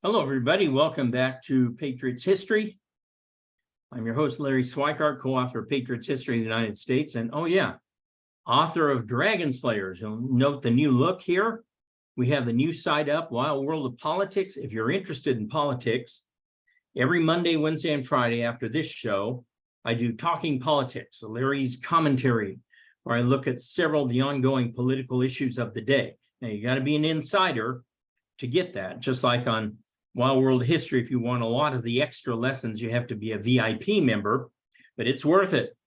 Hello, everybody. Welcome back to Patriot's History. I'm your host, Larry Schweikart, co-author of Patriot's History of the United States. And author of Dragon Slayers. You'll note the new look here. We have the new site up, Wild World of Politics. If you're interested in politics, every Monday, Wednesday, and Friday after this show, I do Talking Politics, Larry's commentary, where I look at several of the ongoing political issues of the day. Now, you got to be an insider to get that, just like on Wild World History. If you want a lot of the extra lessons, you have to be a VIP member, but it's worth it.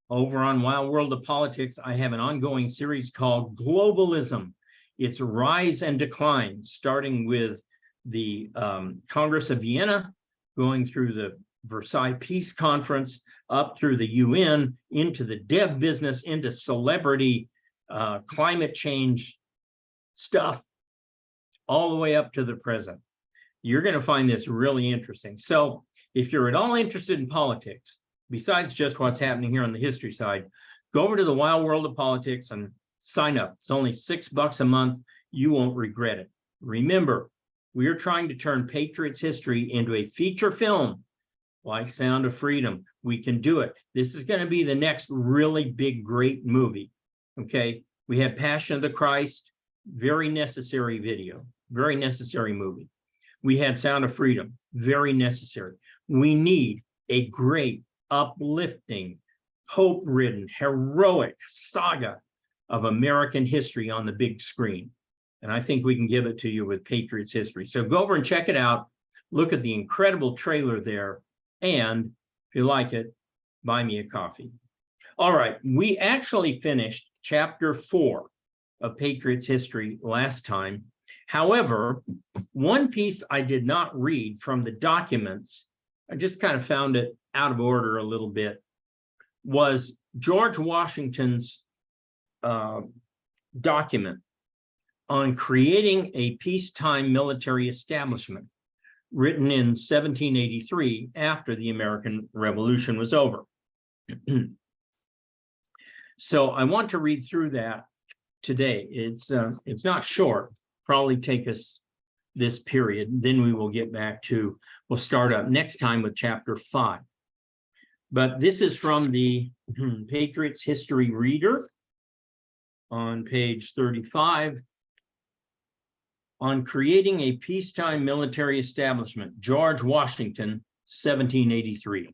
Over on Wild World of Politics, I have an ongoing series called Globalism, its rise and decline, starting with the Congress of Vienna, going through the Versailles Peace Conference, up through the UN, into the dev business, into celebrity climate change stuff, all the way up to the present. You're going to find this really interesting. So if you're at all interested in politics, besides just what's happening here on the history side, go over to the Wild World of Politics and sign up. It's only $6 a month. You won't regret it. Remember, we are trying to turn Patriot's History into a feature film like Sound of Freedom. We can do it. This is going to be the next really big, great movie. Okay. We had Passion of the Christ, very necessary video, very necessary movie. We had Sound of Freedom, very necessary. We need a great, uplifting, hope-ridden, heroic saga of American history on the big screen. And I think we can give it to you with Patriot's History. So go over and check it out. Look at the incredible trailer there. And if you like it, buy me a coffee. All right, we actually finished chapter 4 of Patriot's History last time. However, one piece I did not read from the documents, I just kind of found it out of order a little bit, was George Washington's document on creating a peacetime military establishment, written in 1783 after the American Revolution was over. So I want to read through that today. It's not short. Probably take us this period. Then we will get back to, we'll start up next time with chapter 5. But this is from the Patriot's History Reader on page 35 on creating a peacetime military establishment, George Washington, 1783.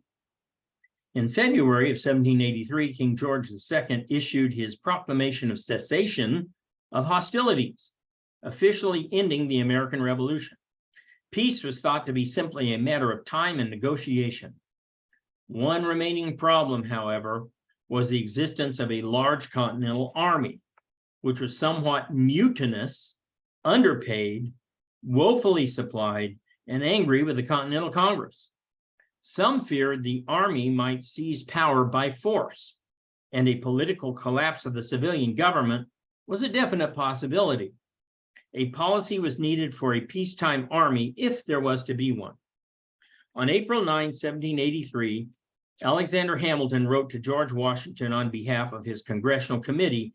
In February of 1783, King George II issued his proclamation of cessation of hostilities, officially ending the American Revolution. Peace was thought to be simply a matter of time and negotiation. One remaining problem, however, was the existence of a large continental army, which was somewhat mutinous, underpaid, woefully supplied, and angry with the Continental Congress. Some feared the army might seize power by force, and a political collapse of the civilian government was a definite possibility. A policy was needed for a peacetime army if there was to be one. On April 9, 1783, Alexander Hamilton wrote to George Washington on behalf of his congressional committee,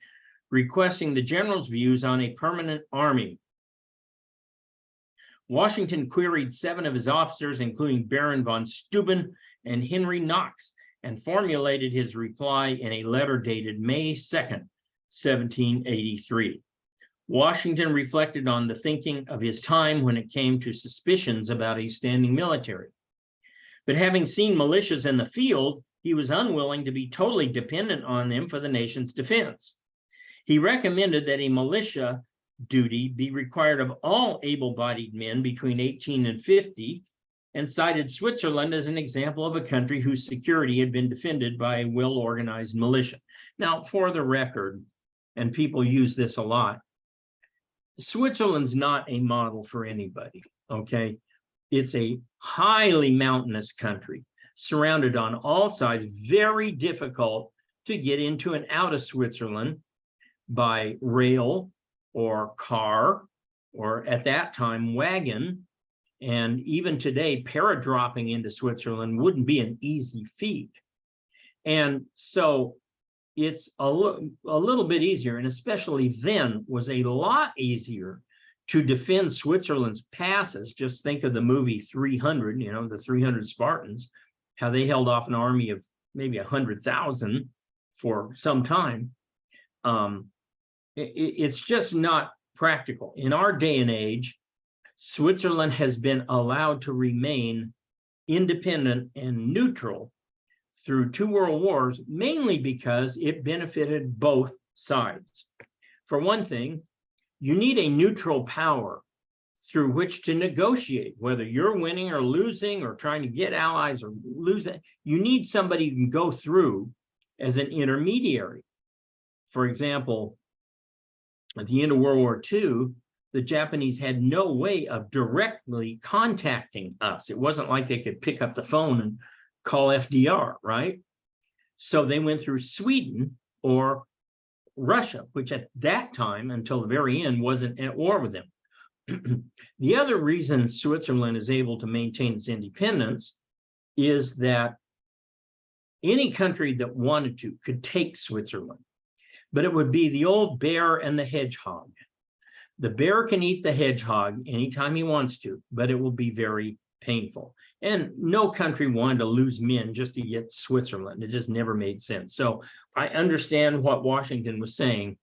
requesting the general's views on a permanent army. Washington queried 7 of his officers, including Baron von Steuben and Henry Knox, and formulated his reply in a letter dated May 2nd, 1783. Washington reflected on the thinking of his time when it came to suspicions about a standing military. But having seen militias in the field, he was unwilling to be totally dependent on them for the nation's defense. He recommended that a militia duty be required of all able-bodied men between 18 and 50, and cited Switzerland as an example of a country whose security had been defended by a well-organized militia. Now, for the record, and people use this a lot, Switzerland's not a model for anybody, okay? It's a highly mountainous country, surrounded on all sides, very difficult to get into and out of Switzerland by rail or car, or at that time, wagon. And even today, paradropping into Switzerland wouldn't be an easy feat. And so it's a little bit easier, and especially then was a lot easier to defend Switzerland's passes. Just think of the movie 300, the 300 Spartans, how they held off an army of maybe 100,000 for some time. It's just not practical. In our day and age, Switzerland has been allowed to remain independent and neutral through 2 world wars, mainly because it benefited both sides. For one thing, you need a neutral power through which to negotiate, whether you're winning or losing or trying to get allies or losing. You need somebody you can go through as an intermediary. For example, at the end of World War II, the Japanese had no way of directly contacting us. It wasn't like they could pick up the phone and call FDR, right? So they went through Sweden or Russia, which at that time, until the very end, wasn't at war with them. The other reason Switzerland is able to maintain its independence is that any country that wanted to could take Switzerland, but it would be the old bear and the hedgehog. The bear can eat the hedgehog anytime he wants to, but it will be very painful. And no country wanted to lose men just to get Switzerland. It just never made sense. So I understand what Washington was saying,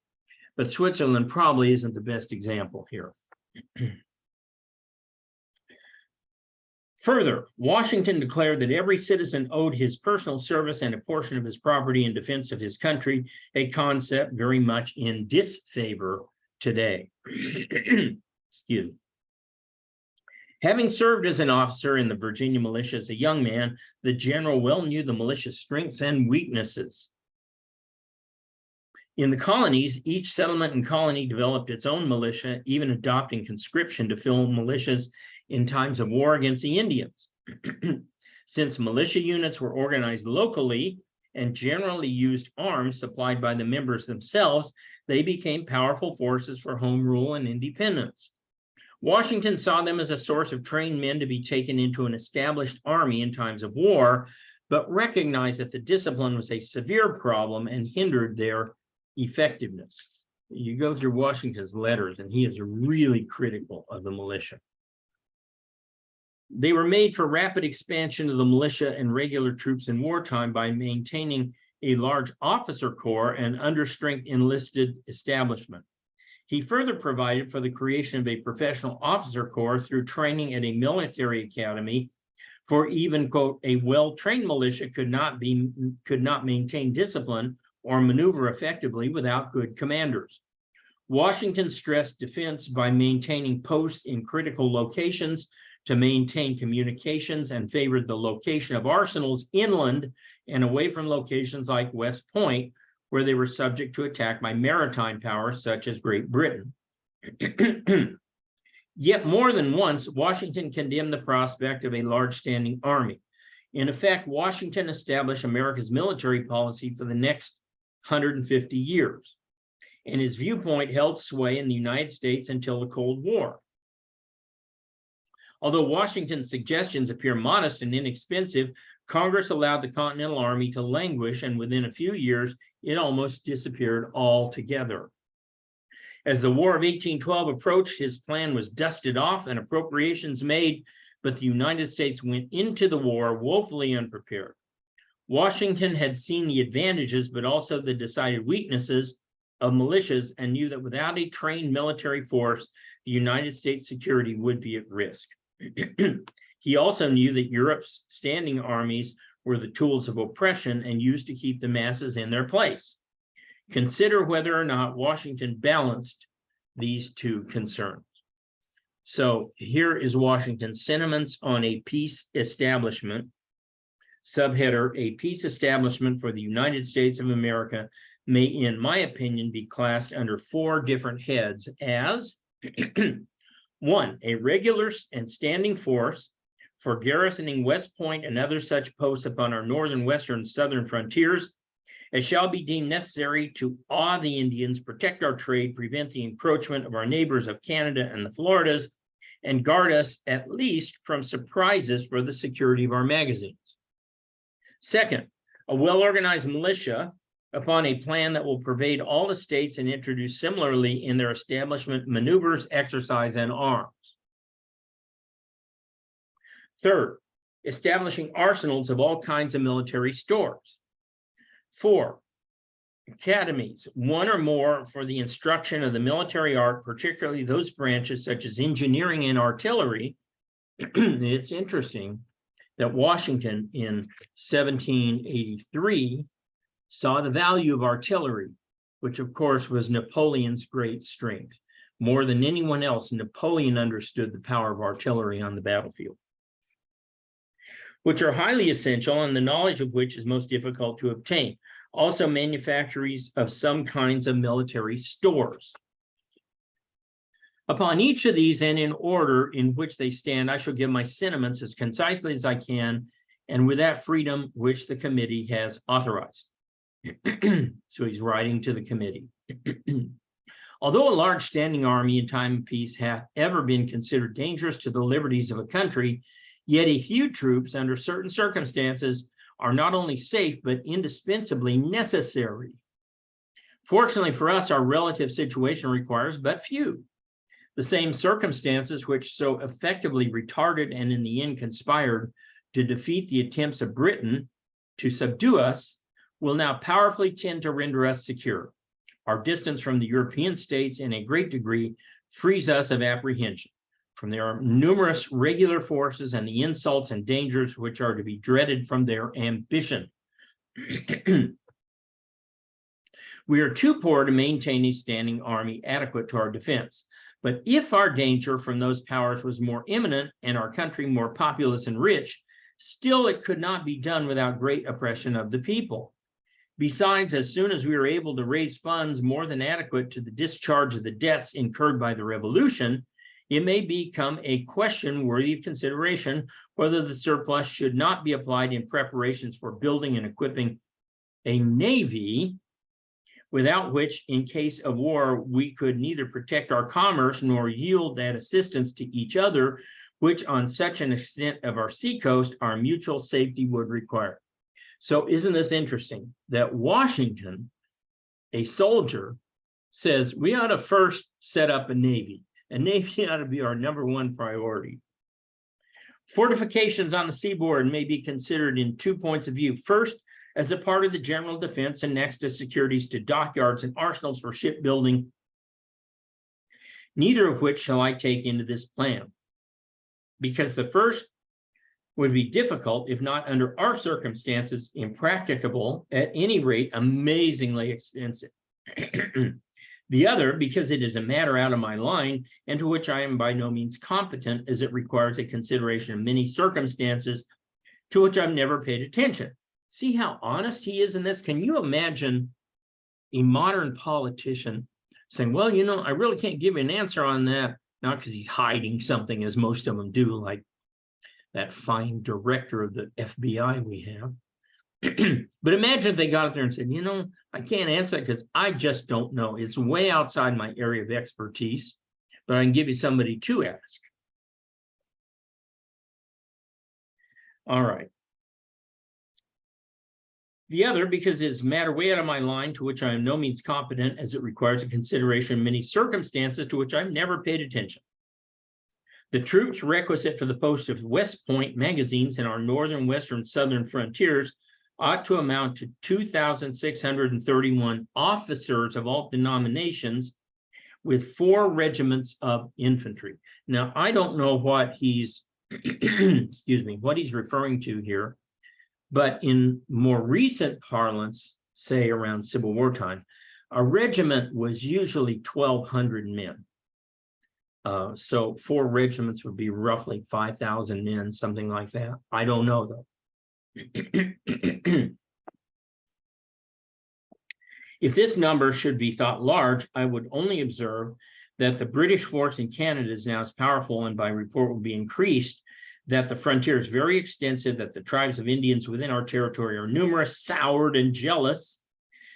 but Switzerland probably isn't the best example here. Further, Washington declared that every citizen owed his personal service and a portion of his property in defense of his country, a concept very much in disfavor today. Excuse me. Having served as an officer in the Virginia militia as a young man, the general well knew the militia's strengths and weaknesses. In the colonies, each settlement and colony developed its own militia, even adopting conscription to fill militias in times of war against the Indians. Since militia units were organized locally and generally used arms supplied by the members themselves, they became powerful forces for home rule and independence. Washington saw them as a source of trained men to be taken into an established army in times of war, but recognized that the discipline was a severe problem and hindered their effectiveness. You go through Washington's letters, and he is really critical of the militia. They were made for rapid expansion of the militia and regular troops in wartime by maintaining a large officer corps and understrength enlisted establishment. He further provided for the creation of a professional officer corps through training at a military academy, for even, quote, a well-trained militia could not maintain discipline or maneuver effectively without good commanders. Washington stressed defense by maintaining posts in critical locations to maintain communications and favored the location of arsenals inland and away from locations like West Point, where they were subject to attack by maritime powers such as Great Britain. Yet more than once, Washington condemned the prospect of a large standing army. In effect, Washington established America's military policy for the next 150 years, and his viewpoint held sway in the United States until the Cold War. Although Washington's suggestions appear modest and inexpensive, Congress allowed the Continental Army to languish, and within a few years, it almost disappeared altogether. As the War of 1812 approached, his plan was dusted off and appropriations made, but the United States went into the war woefully unprepared. Washington had seen the advantages, but also the decided weaknesses of militias, and knew that without a trained military force, the United States' security would be at risk. He also knew that Europe's standing armies were the tools of oppression and used to keep the masses in their place. Consider whether or not Washington balanced these two concerns. So here is Washington's sentiments on a peace establishment. Subheader: a peace establishment for the United States of America may, in my opinion, be classed under 4 different heads as 1, a regular and standing force for garrisoning West Point and other such posts upon our northern, western, southern frontiers, as shall be deemed necessary to awe the Indians, protect our trade, prevent the encroachment of our neighbors of Canada and the Floridas, and guard us at least from surprises for the security of our magazines. 2nd, a well-organized militia upon a plan that will pervade all the states and introduce similarly in their establishment, maneuvers, exercise, and arms. Third, establishing arsenals of all kinds of military stores. 4, academies, one or more for the instruction of the military art, particularly those branches such as engineering and artillery. It's interesting that Washington in 1783 saw the value of artillery, which of course was Napoleon's great strength. More than anyone else, Napoleon understood the power of artillery on the battlefield, which are highly essential and the knowledge of which is most difficult to obtain. Also, manufactories of some kinds of military stores. Upon each of these and in order in which they stand, I shall give my sentiments as concisely as I can and with that freedom which the committee has authorized. So he's writing to the committee. Although a large standing army in time of peace hath ever been considered dangerous to the liberties of a country, yet a few troops under certain circumstances are not only safe, but indispensably necessary. Fortunately for us, our relative situation requires but few. The same circumstances which so effectively retarded and in the end conspired to defeat the attempts of Britain to subdue us will now powerfully tend to render us secure. Our distance from the European states in a great degree frees us of apprehension from their numerous regular forces and the insults and dangers which are to be dreaded from their ambition. We are too poor to maintain a standing army adequate to our defense. But if our danger from those powers was more imminent and our country more populous and rich, still it could not be done without great oppression of the people. Besides, as soon as we are able to raise funds more than adequate to the discharge of the debts incurred by the revolution, it may become a question worthy of consideration whether the surplus should not be applied in preparations for building and equipping a navy, without which, in case of war, we could neither protect our commerce nor yield that assistance to each other, which on such an extent of our seacoast, our mutual safety would require. So isn't this interesting that Washington, a soldier, says we ought to first set up a navy. A navy ought to be our #1 priority. Fortifications on the seaboard may be considered in 2 points of view. First, as a part of the general defense, and next as securities to dockyards and arsenals for shipbuilding, neither of which shall I take into this plan, because the first would be difficult, if not under our circumstances, impracticable, at any rate, amazingly expensive. The other, because it is a matter out of my line and to which I am by no means competent, as it requires a consideration of many circumstances to which I've never paid attention. See how honest he is in this? Can you imagine a modern politician saying, well, you know, I really can't give you an answer on that, not because he's hiding something, as most of them do, like that fine director of the FBI we have. But imagine if they got up there and said, you know, I can't answer that because I just don't know. It's way outside my area of expertise, but I can give you somebody to ask. All right. The other, because it's a matter way out of my line to which I am no means competent, as it requires a consideration of many circumstances to which I've never paid attention. The troops requisite for the post of West Point magazines in our northern, western, southern frontiers ought to amount to 2,631 officers of all denominations with 4 regiments of infantry. Now, I don't know what he's, excuse me, what he's referring to here, but in more recent parlance, say around Civil War time, a regiment was usually 1,200 men. So 4 regiments would be roughly 5,000 men, something like that. I don't know, though. If this number should be thought large, I would only observe that the British force in Canada is now as powerful and by report will be increased, that the frontier is very extensive, that the tribes of Indians within our territory are numerous, soured, and jealous,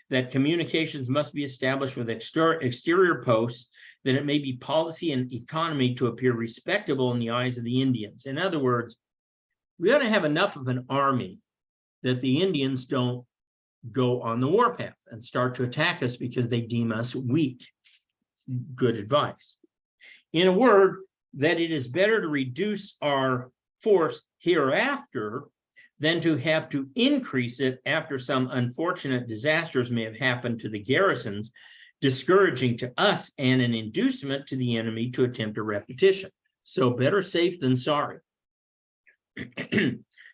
that communications must be established with exterior posts, that it may be policy and economy to appear respectable in the eyes of the Indians. In other words, we ought to have enough of an army that the Indians don't go on the warpath and start to attack us because they deem us weak. Good advice. In a word, that it is better to reduce our force hereafter than to have to increase it after some unfortunate disasters may have happened to the garrisons, discouraging to us and an inducement to the enemy to attempt a repetition. So better safe than sorry.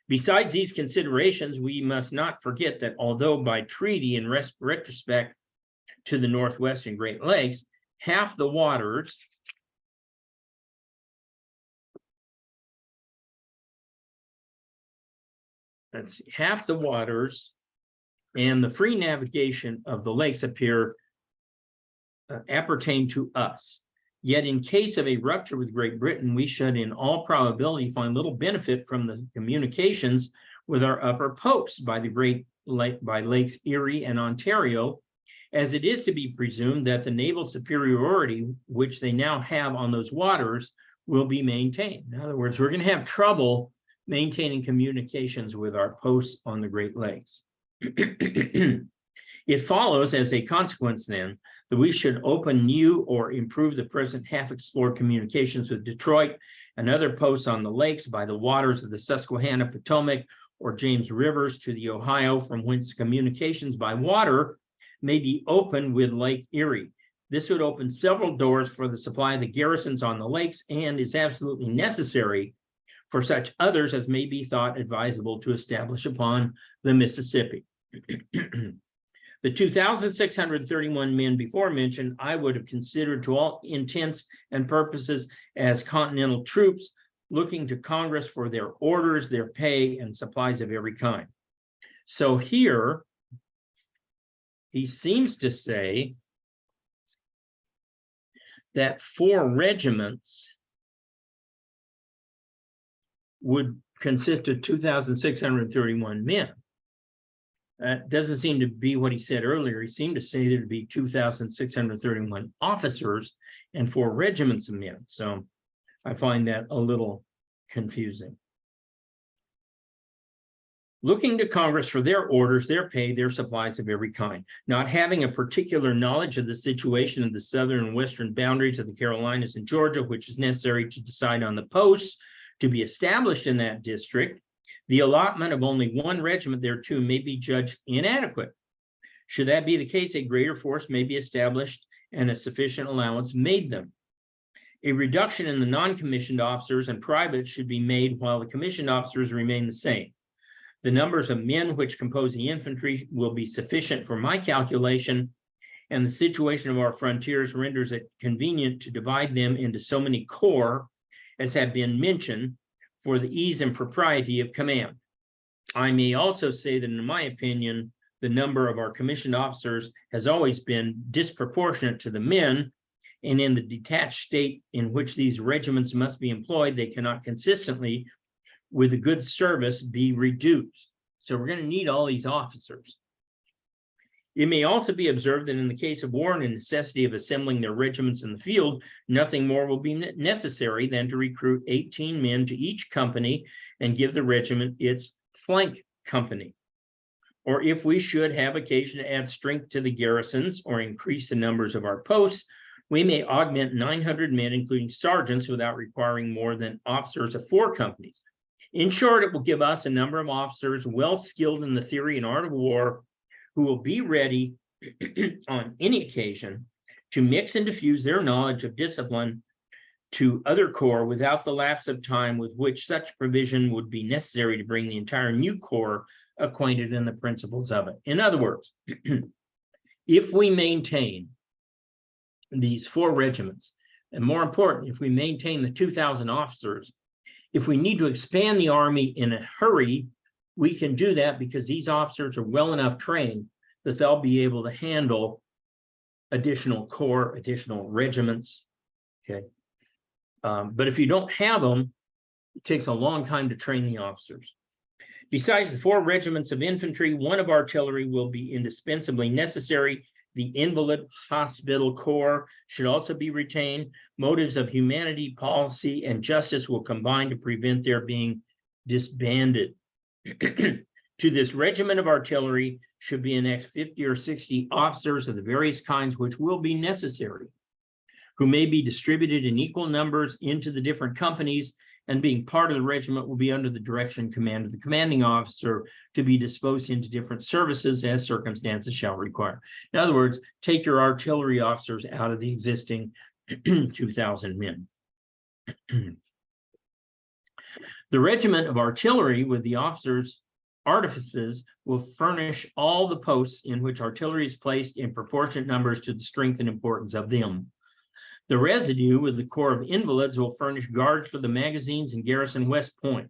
Besides these considerations, we must not forget that although by treaty in retrospect to the Northwest and Great Lakes, half the waters and the free navigation of the lakes appertain to us. Yet in case of a rupture with Great Britain, we should in all probability find little benefit from the communications with our upper posts by Lakes Erie and Ontario, as it is to be presumed that the naval superiority which they now have on those waters will be maintained. In other words, we're going to have trouble maintaining communications with our posts on the Great Lakes. It follows as a consequence then that we should open new or improve the present half-explored communications with Detroit and other posts on the lakes by the waters of the Susquehanna, Potomac, or James Rivers to the Ohio, from whence communications by water may be opened with Lake Erie. This would open several doors for the supply of the garrisons on the lakes and is absolutely necessary for such others as may be thought advisable to establish upon the Mississippi. The 2,631 men before mentioned, I would have considered to all intents and purposes as continental troops looking to Congress for their orders, their pay, and supplies of every kind. So here, he seems to say that 4 regiments would consist of 2,631 men. That doesn't seem to be what he said earlier. He seemed to say there'd be 2,631 officers and 4 regiments of men. So I find that a little confusing. Looking to Congress for their orders, their pay, their supplies of every kind, not having a particular knowledge of the situation of the southern and western boundaries of the Carolinas and Georgia, which is necessary to decide on the posts to be established in that district, the allotment of only 1 regiment thereto may be judged inadequate. Should that be the case, a greater force may be established and a sufficient allowance made them. A reduction in the non-commissioned officers and privates should be made while the commissioned officers remain the same. The numbers of men which compose the infantry will be sufficient for my calculation, and the situation of our frontiers renders it convenient to divide them into so many corps as have been mentioned, for the ease and propriety of command. I may also say that in my opinion, the number of our commissioned officers has always been disproportionate to the men, and in the detached state in which these regiments must be employed, they cannot consistently, with a good service, be reduced. So we're going to need all these officers. It may also be observed that in the case of war and the necessity of assembling their regiments in the field, nothing more will be necessary than to recruit 18 men to each company and give the regiment its flank company. Or if we should have occasion to add strength to the garrisons or increase the numbers of our posts, we may augment 900 men, including sergeants, without requiring more than officers of 4 companies. In short, it will give us a number of officers well skilled in the theory and art of war, who will be ready on any occasion to mix and diffuse their knowledge of discipline to other corps without the lapse of time with which such provision would be necessary to bring the entire new corps acquainted in the principles of it. In other words, if we maintain these 4 regiments, and more important, if we maintain the 2,000 officers, if we need to expand the army in a hurry, we can do that because these officers are well enough trained that they'll be able to handle additional corps, additional regiments, okay? But if you don't have them, it takes a long time to train the officers. Besides the 4 regiments of infantry, 1 of artillery will be indispensably necessary. The invalid hospital corps should also be retained. Motives of humanity, policy, and justice will combine to prevent their being disbanded. To this regiment of artillery should be annexed 50 or 60 officers of the various kinds which will be necessary, who may be distributed in equal numbers into the different companies, and being part of the regiment will be under the direction and command of the commanding officer to be disposed into different services as circumstances shall require. In other words, take your artillery officers out of the existing 2,000 men. The regiment of artillery with the officers' artifices will furnish all the posts in which artillery is placed in proportionate numbers to the strength and importance of them. The residue with the Corps of Invalids will furnish guards for the magazines and garrison West Point.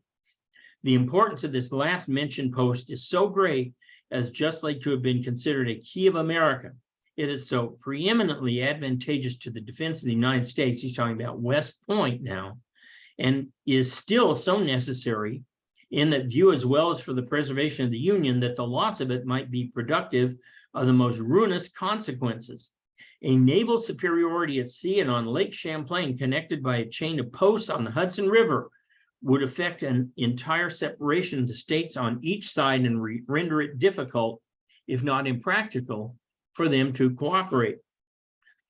The importance of this last mentioned post is so great as justly to have been considered a key of America. It is so preeminently advantageous to the defense of the United States, he's talking about West Point now, and is still so necessary in that view as well as for the preservation of the Union, that the loss of it might be productive of the most ruinous consequences. A naval superiority at sea and on Lake Champlain, connected by a chain of posts on the Hudson River, would affect an entire separation of the states on each side and render it difficult, if not impractical, for them to cooperate.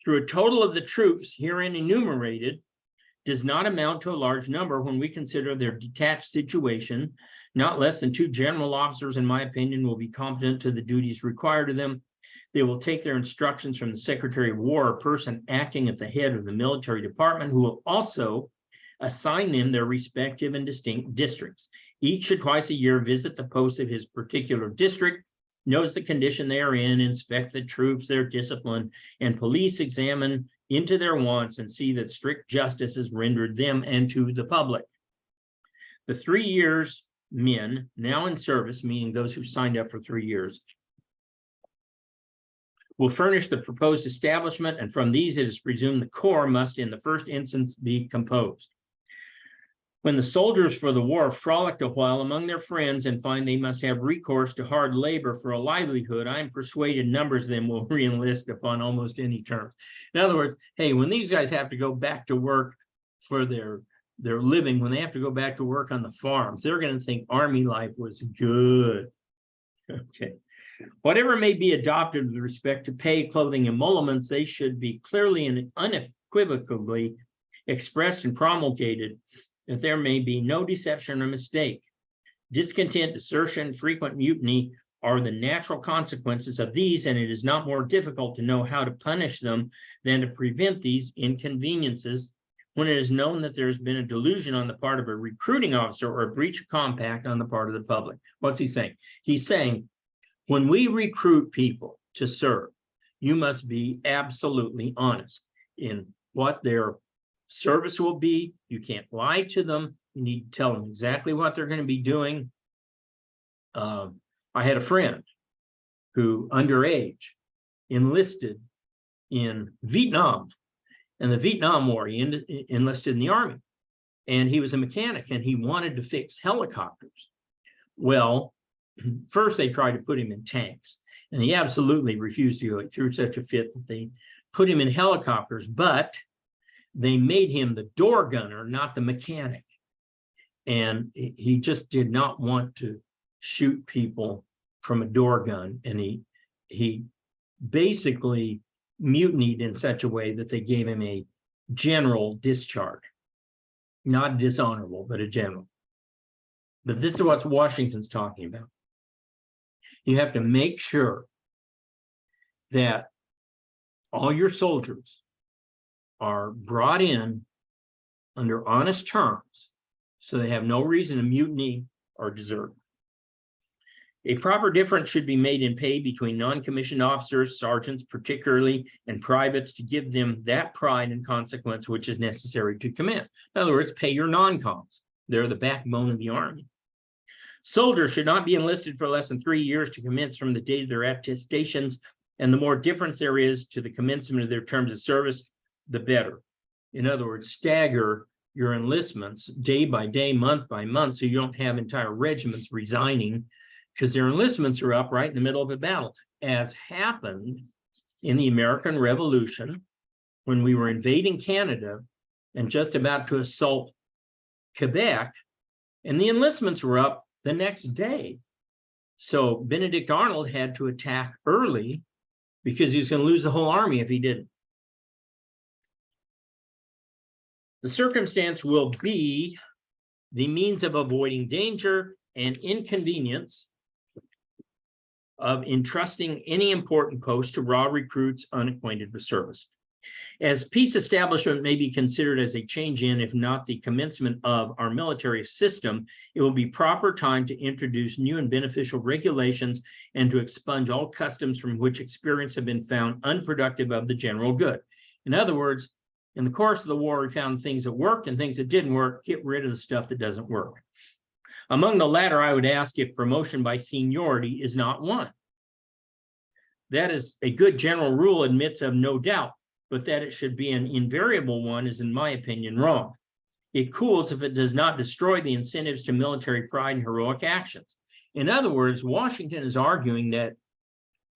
Through a total of the troops herein enumerated, does not amount to a large number when we consider their detached situation. Not less than 2 general officers, in my opinion, will be competent to the duties required of them. They will take their instructions from the Secretary of War, a person acting at the head of the military department, who will also assign them their respective and distinct districts. Each should twice a year visit the post of his particular district, notice the condition they are in, inspect the troops, their discipline, and police examine into their wants and see that strict justice is rendered them and to the public. The 3 years men now in service, meaning those who signed up for 3 years, will furnish the proposed establishment, and from these it is presumed the Corps must in the first instance be composed. When the soldiers for the war frolicked a while among their friends and find they must have recourse to hard labor for a livelihood, I am persuaded numbers of them will re-enlist upon almost any terms. In other words, hey, when these guys have to go back to work for their living, when they have to go back to work on the farms, they're going to think Army life was good. Okay. Whatever may be adopted with respect to pay, clothing, and emoluments, they should be clearly and unequivocally expressed and promulgated, that there may be no deception or mistake. Discontent, desertion, frequent mutiny are the natural consequences of these, and it is not more difficult to know how to punish them than to prevent these inconveniences when it is known that there has been a delusion on the part of a recruiting officer or a breach of compact on the part of the public. What's he saying? He's saying, when we recruit people to serve, you must be absolutely honest in what their service will be. You can't lie to them. You need to tell them exactly what they're going to be doing. I had a friend who, underage, enlisted in Vietnam. In the Vietnam War, he enlisted in the Army. And he was a mechanic, and he wanted to fix helicopters. Well, first they tried to put him in tanks, and he absolutely refused to go. He threw such a fit that they put him in helicopters, but they made him the door gunner, not the mechanic. And he just did not want to shoot people from a door gun. And he basically mutinied in such a way that they gave him a general discharge, not dishonorable, but a general. But this is what Washington's talking about. You have to make sure that all your soldiers are brought in under honest terms, so they have no reason to mutiny or desert. A proper difference should be made in pay between non-commissioned officers, sergeants particularly, and privates to give them that pride and consequence which is necessary to command. In other words, pay your non-coms. They're the backbone of the Army. Soldiers should not be enlisted for less than 3 years to commence from the date of their attestations, and the more difference there is to the commencement of their terms of service, the better. In other words, stagger your enlistments day by day, month by month, so you don't have entire regiments resigning because their enlistments are up right in the middle of a battle, as happened in the American Revolution when we were invading Canada and just about to assault Quebec, and the enlistments were up the next day. So Benedict Arnold had to attack early because he was going to lose the whole army if he didn't. The circumstance will be the means of avoiding danger and inconvenience of entrusting any important post to raw recruits unacquainted with service. As peace establishment may be considered as a change in, if not the commencement of, our military system, it will be proper time to introduce new and beneficial regulations and to expunge all customs from which experience have been found unproductive of the general good. In other words, in the course of the war, we found things that worked and things that didn't work. Get rid of the stuff that doesn't work. Among the latter, I would ask if promotion by seniority is not one. That is a good general rule, admits of no doubt, but that it should be an invariable one is, in my opinion, wrong. It cools if it does not destroy the incentives to military pride and heroic actions. In other words, Washington is arguing that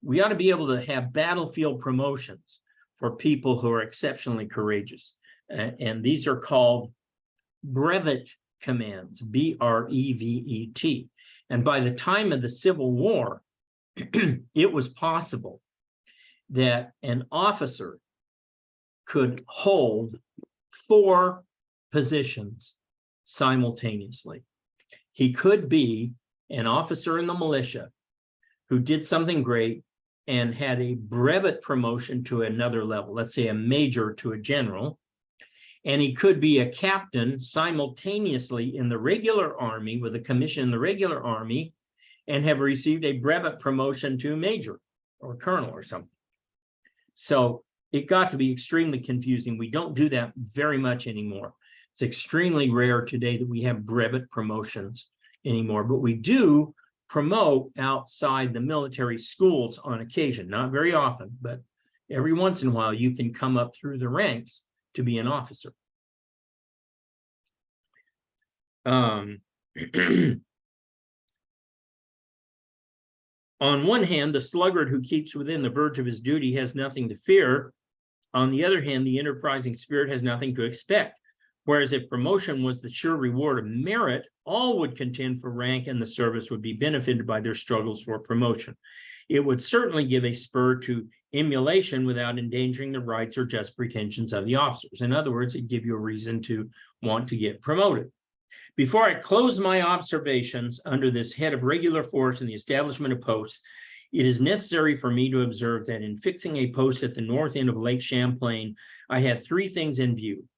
we ought to be able to have battlefield promotions for people who are exceptionally courageous. And these are called brevet commands, B-R-E-V-E-T. And by the time of the Civil War, it was possible that an officer could hold 4 positions simultaneously. He could be an officer in the militia who did something great and had a brevet promotion to another level, let's say a major to a general, and he could be a captain simultaneously in the regular army with a commission in the regular army and have received a brevet promotion to major or colonel or something. So it got to be extremely confusing. We don't do that very much anymore. It's extremely rare today that we have brevet promotions anymore, but we do promote outside the military schools on occasion, not very often, but every once in a while you can come up through the ranks to be an officer. On one hand, the sluggard who keeps within the verge of his duty has nothing to fear. On the other hand, the enterprising spirit has nothing to expect. Whereas if promotion was the sure reward of merit, all would contend for rank and the service would be benefited by their struggles for promotion. It would certainly give a spur to emulation without endangering the rights or just pretensions of the officers. In other words, it'd give you a reason to want to get promoted. Before I close my observations under this head of regular force and the establishment of posts, it is necessary for me to observe that in fixing a post at the north end of Lake Champlain, I had 3 things in view: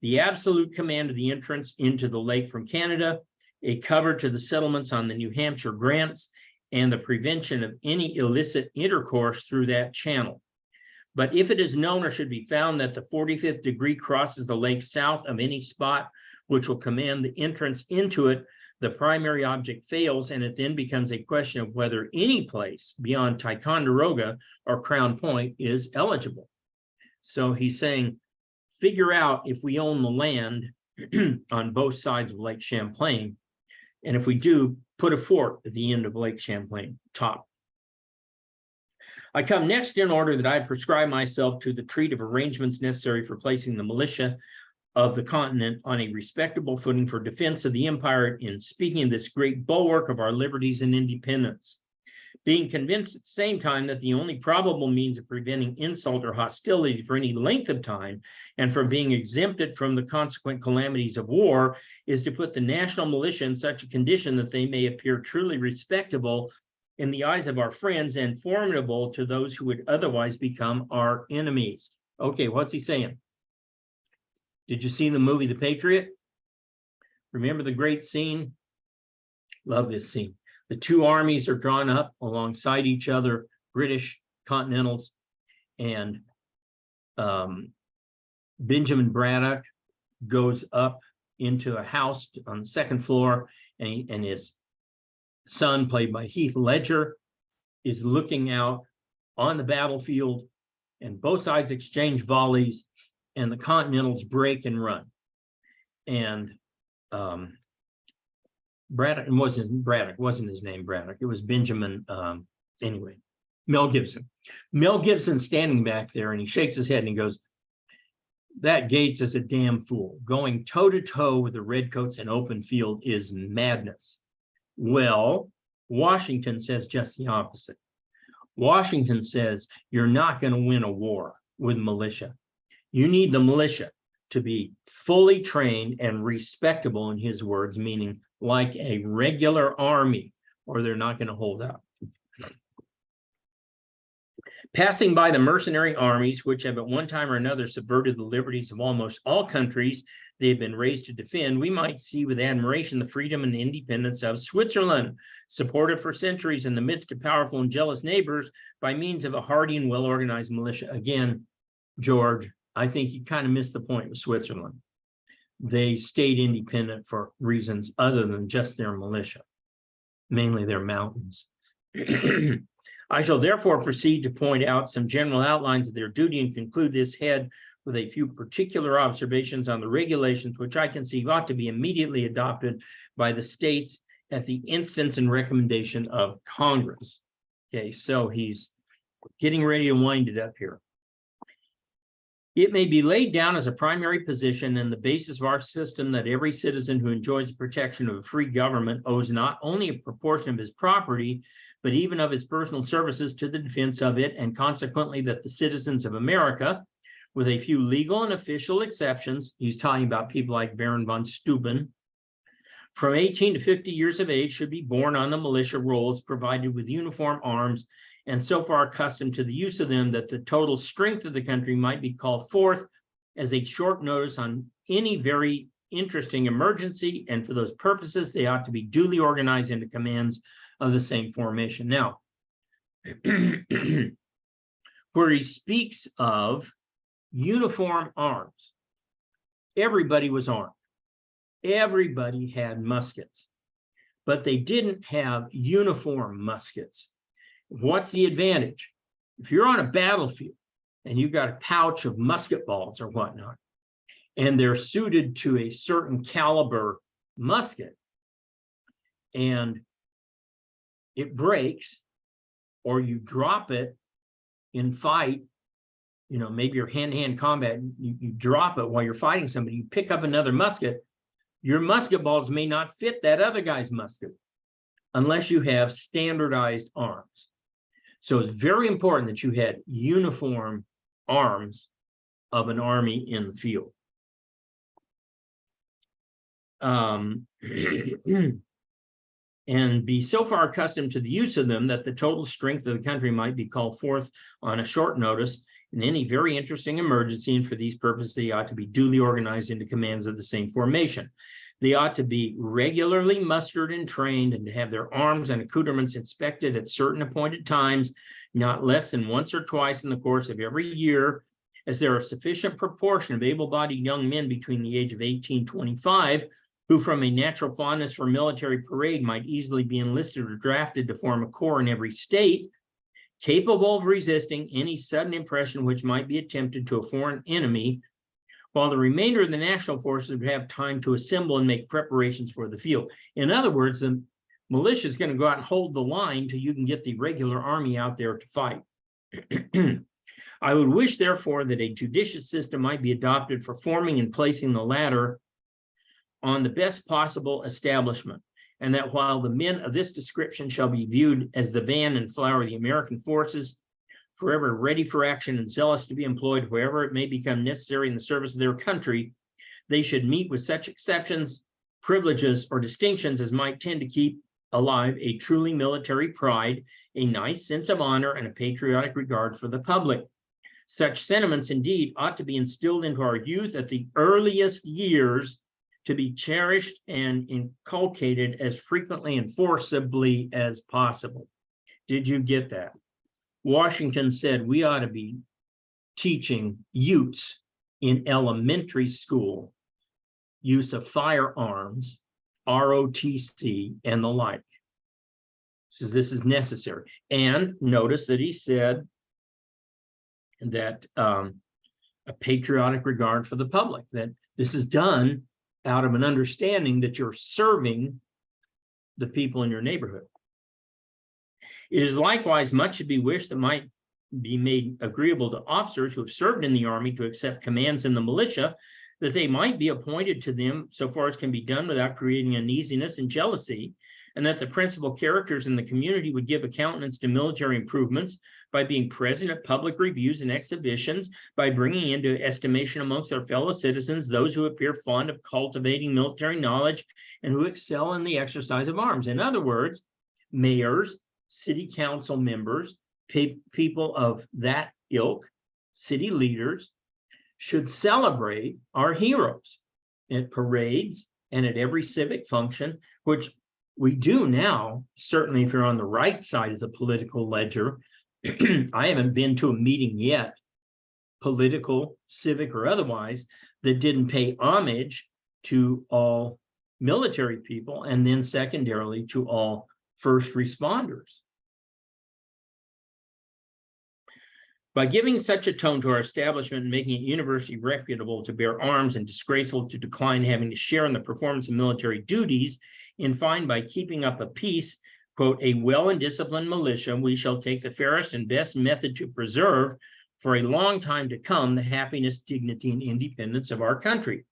the absolute command of the entrance into the lake from Canada, a cover to the settlements on the New Hampshire grants, and the prevention of any illicit intercourse through that channel. But if it is known or should be found that the 45th degree crosses the lake south of any spot which will command the entrance into it, the primary object fails, and it then becomes a question of whether any place beyond Ticonderoga or Crown Point is eligible. So he's saying, figure out if we own the land on both sides of Lake Champlain, and if we do, put a fort at the end of Lake Champlain, top. I come next in order that I prescribe myself to the treat of arrangements necessary for placing the militia of the continent on a respectable footing for defense of the empire in speaking of this great bulwark of our liberties and independence, being convinced at the same time that the only probable means of preventing insult or hostility for any length of time and from being exempted from the consequent calamities of war is to put the national militia in such a condition that they may appear truly respectable in the eyes of our friends and formidable to those who would otherwise become our enemies. Okay, what's he saying? Did you see the movie The Patriot? Remember the great scene? Love this scene. The 2 armies are drawn up alongside each other, British, Continentals, and Benjamin Braddock goes up into a house on the 2nd floor, and his son, played by Heath Ledger, is looking out on the battlefield, and both sides exchange volleys, and the Continentals break and run. And Braddock, wasn't his name Braddock, it was Benjamin, anyway, Mel Gibson. Mel Gibson standing back there, and he shakes his head and he goes, that Gates is a damn fool. Going toe to toe with the redcoats in open field is madness. Well, Washington says just the opposite. Washington says you're not going to win a war with militia. You need the militia to be fully trained and respectable, in his words, meaning like a regular army, or they're not going to hold out. Passing by the mercenary armies, which have at one time or another subverted the liberties of almost all countries they've been raised to defend, we might see with admiration the freedom and independence of Switzerland, supported for centuries in the midst of powerful and jealous neighbors by means of a hardy and well-organized militia. Again, George, I think you kind of missed the point with Switzerland. They stayed independent for reasons other than just their militia, mainly their mountains. I shall therefore proceed to point out some general outlines of their duty and conclude this head with a few particular observations on the regulations which I conceive ought to be immediately adopted by the states at the instance and recommendation of Congress. Okay, so he's getting ready to wind it up here. It may be laid down as a primary position and the basis of our system that every citizen who enjoys the protection of a free government owes not only a proportion of his property, but even of his personal services to the defense of it, and consequently that the citizens of America, with a few legal and official exceptions, he's talking about people like Baron von Steuben, from 18 to 50 years of age should be born on the militia rolls, provided with uniform arms, and so far accustomed to the use of them that the total strength of the country might be called forth as a short notice on any very interesting emergency, and for those purposes they ought to be duly organized into commands of the same formation. Now, where he speaks of uniform arms, everybody was armed. Everybody had muskets, but they didn't have uniform muskets. What's the advantage? If you're on a battlefield and you've got a pouch of musket balls or whatnot, and they're suited to a certain caliber musket, and it breaks, or you drop it in fight, you know, maybe you're hand-to-hand combat, you drop it while you're fighting somebody, you pick up another musket, your musket balls may not fit that other guy's musket unless you have standardized arms. So it's very important that you had uniform arms of an army in the field. And be so far accustomed to the use of them that the total strength of the country might be called forth on a short notice in any very interesting emergency, and for these purposes they ought to be duly organized into commands of the same formation. They ought to be regularly mustered and trained, and to have their arms and accoutrements inspected at certain appointed times, not less than once or twice in the course of every year, as there are a sufficient proportion of able-bodied young men between the age of 18 and 25 who from a natural fondness for military parade might easily be enlisted or drafted to form a corps in every state, capable of resisting any sudden impression which might be attempted to a foreign enemy, while the remainder of the national forces would have time to assemble and make preparations for the field. In other words, the militia is going to go out and hold the line till you can get the regular army out there to fight. I would wish, therefore, that a judicious system might be adopted for forming and placing the latter on the best possible establishment, and that while the men of this description shall be viewed as the van and flower of the American forces, forever ready for action and zealous to be employed wherever it may become necessary in the service of their country, they should meet with such exceptions, privileges, or distinctions as might tend to keep alive a truly military pride, a nice sense of honor, and a patriotic regard for the public. Such sentiments, indeed, ought to be instilled into our youth at the earliest years, to be cherished and inculcated as frequently and forcibly as possible. Did you get that? Washington said we ought to be teaching youths in elementary school use of firearms, ROTC, and the like. Says this is necessary. And notice that he said that a patriotic regard for the public, that this is done out of an understanding that you're serving the people in your neighborhood. It is likewise much to be wished that might be made agreeable to officers who have served in the army to accept commands in the militia, that they might be appointed to them so far as can be done without creating uneasiness and jealousy, and that the principal characters in the community would give a countenance to military improvements by being present at public reviews and exhibitions, by bringing into estimation amongst their fellow citizens those who appear fond of cultivating military knowledge and who excel in the exercise of arms. In other words, mayors, city council members, people of that ilk, city leaders, should celebrate our heroes at parades and at every civic function, which we do now, certainly if you're on the right side of the political ledger. I haven't been to a meeting yet, political, civic, or otherwise, that didn't pay homage to all military people, and then secondarily to all first responders. By giving such a tone to our establishment and making it universally reputable to bear arms and disgraceful to decline having to share in the performance of military duties, in fine, by keeping up a peace, quote, a well and disciplined militia, we shall take the fairest and best method to preserve for a long time to come the happiness, dignity, and independence of our country.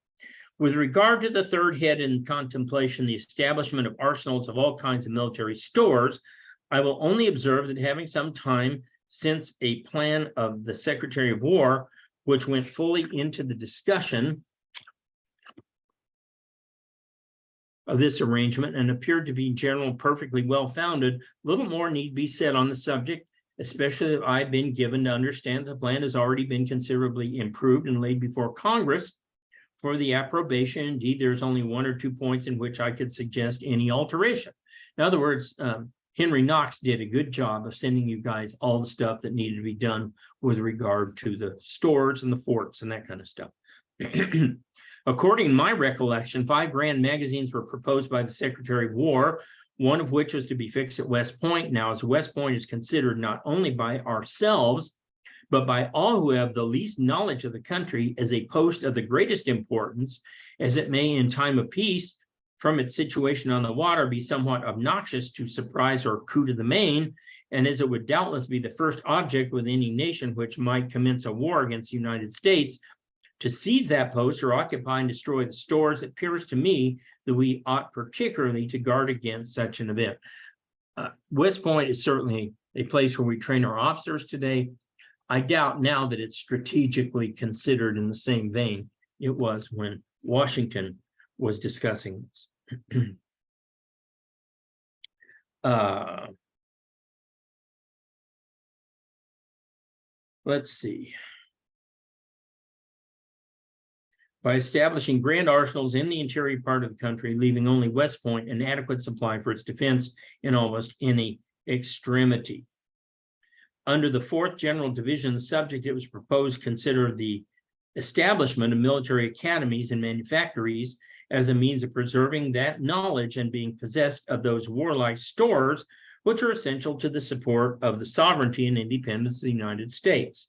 With regard to the third head in contemplation, the establishment of arsenals of all kinds of military stores, I will only observe that having some time since a plan of the Secretary of War, which went fully into the discussion of this arrangement and appeared to be in general perfectly well-founded, little more need be said on the subject, especially if I've been given to understand the plan has already been considerably improved and laid before Congress for the approbation. Indeed, there's only one or 2 points in which I could suggest any alteration. In other words, Henry Knox did a good job of sending you guys all the stuff that needed to be done with regard to the stores and the forts and that kind of stuff. According to my recollection, 5 grand magazines were proposed by the Secretary of War, one of which was to be fixed at West Point. Now, as West Point is considered not only by ourselves, but by all who have the least knowledge of the country as a post of the greatest importance, as it may in time of peace, from its situation on the water, be somewhat obnoxious to surprise or coup to the main, and as it would doubtless be the first object with any nation which might commence a war against the United States, to seize that post or occupy and destroy the stores, it appears to me that we ought particularly to guard against such an event. West Point is certainly a place where we train our officers today. I doubt now that it's strategically considered in the same vein it was when Washington was discussing this. Let's see. By establishing grand arsenals in the interior part of the country, leaving only West Point an adequate supply for its defense in almost any extremity. Under the 4th General Division, the subject it was proposed consider the establishment of military academies and manufactories as a means of preserving that knowledge and being possessed of those warlike stores which are essential to the support of the sovereignty and independence of the United States.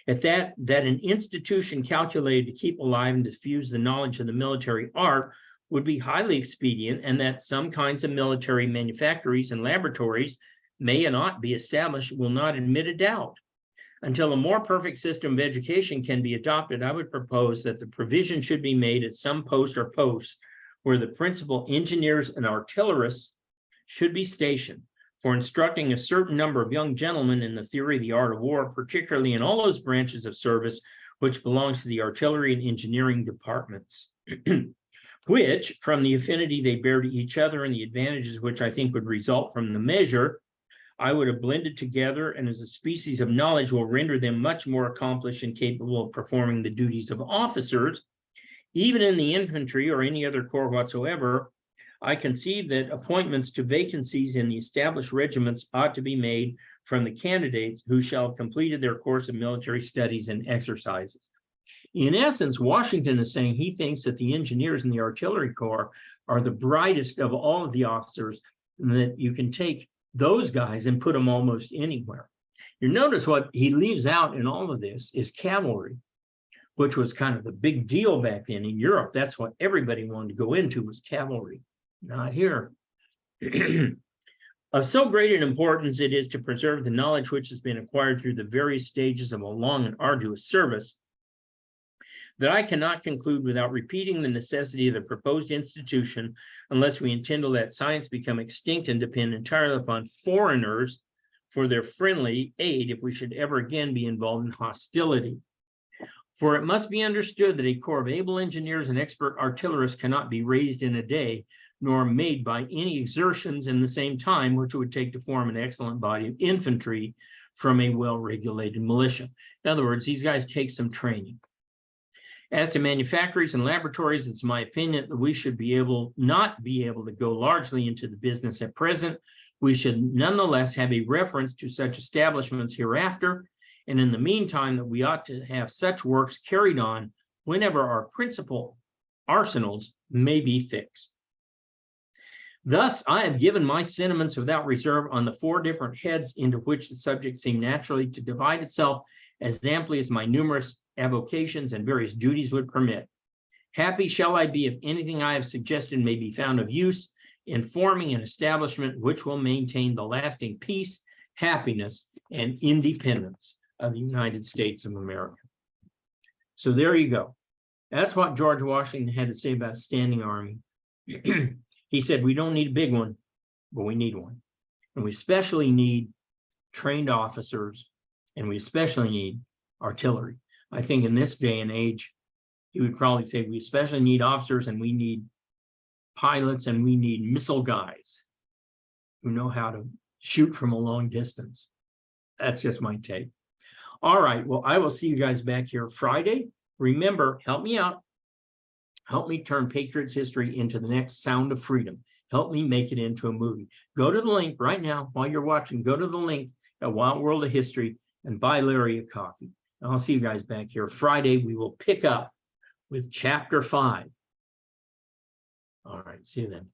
At that an institution calculated to keep alive and diffuse the knowledge of the military art would be highly expedient, and that some kinds of military manufactories and laboratories may and ought be established will not admit a doubt. Until a more perfect system of education can be adopted, I would propose that the provision should be made at some post or posts where the principal engineers and artillerists should be stationed for instructing a certain number of young gentlemen in the theory of the art of war, particularly in all those branches of service which belongs to the artillery and engineering departments, which, from the affinity they bear to each other and the advantages which I think would result from the measure, I would have blended together, and as a species of knowledge will render them much more accomplished and capable of performing the duties of officers, even in the infantry or any other corps whatsoever. I conceive that appointments to vacancies in the established regiments ought to be made from the candidates who shall have completed their course of military studies and exercises. In essence, Washington is saying he thinks that the engineers in the artillery corps are the brightest of all of the officers, and that you can take those guys and put them almost anywhere. You notice what he leaves out in all of this is cavalry, which was kind of a big deal back then in Europe. That's what everybody wanted to go into, was cavalry. Not here. Of so great an importance it is to preserve the knowledge which has been acquired through the various stages of a long and arduous service, that I cannot conclude without repeating the necessity of the proposed institution unless we intend to let science become extinct and depend entirely upon foreigners for their friendly aid if we should ever again be involved in hostility. For it must be understood that a corps of able engineers and expert artillerists cannot be raised in a day, nor made by any exertions in the same time, which it would take to form an excellent body of infantry from a well-regulated militia. In other words, these guys take some training. As to manufactories and laboratories, it's my opinion that we should not be able to go largely into the business at present. We should nonetheless have a reference to such establishments hereafter, and in the meantime that we ought to have such works carried on whenever our principal arsenals may be fixed. Thus, I have given my sentiments without reserve on the 4 different heads into which the subject seemed naturally to divide itself as amply as my numerous avocations and various duties would permit. Happy shall I be if anything I have suggested may be found of use in forming an establishment which will maintain the lasting peace, happiness, and independence of the United States of America. So there you go. That's what George Washington had to say about a standing army. He said, we don't need a big one, but we need one. And we especially need trained officers, and we especially need artillery. I think in this day and age, he would probably say we especially need officers, and we need pilots, and we need missile guys who know how to shoot from a long distance. That's just my take. All right, well, I will see you guys back here Friday. Remember, help me out. Help me turn Patriot's history into the next Sound of Freedom. Help me make it into a movie. Go to the link right now while you're watching. Go to the link at Wild World of History and buy Larry a coffee. And I'll see you guys back here Friday. We will pick up with chapter 5. All right, see you then.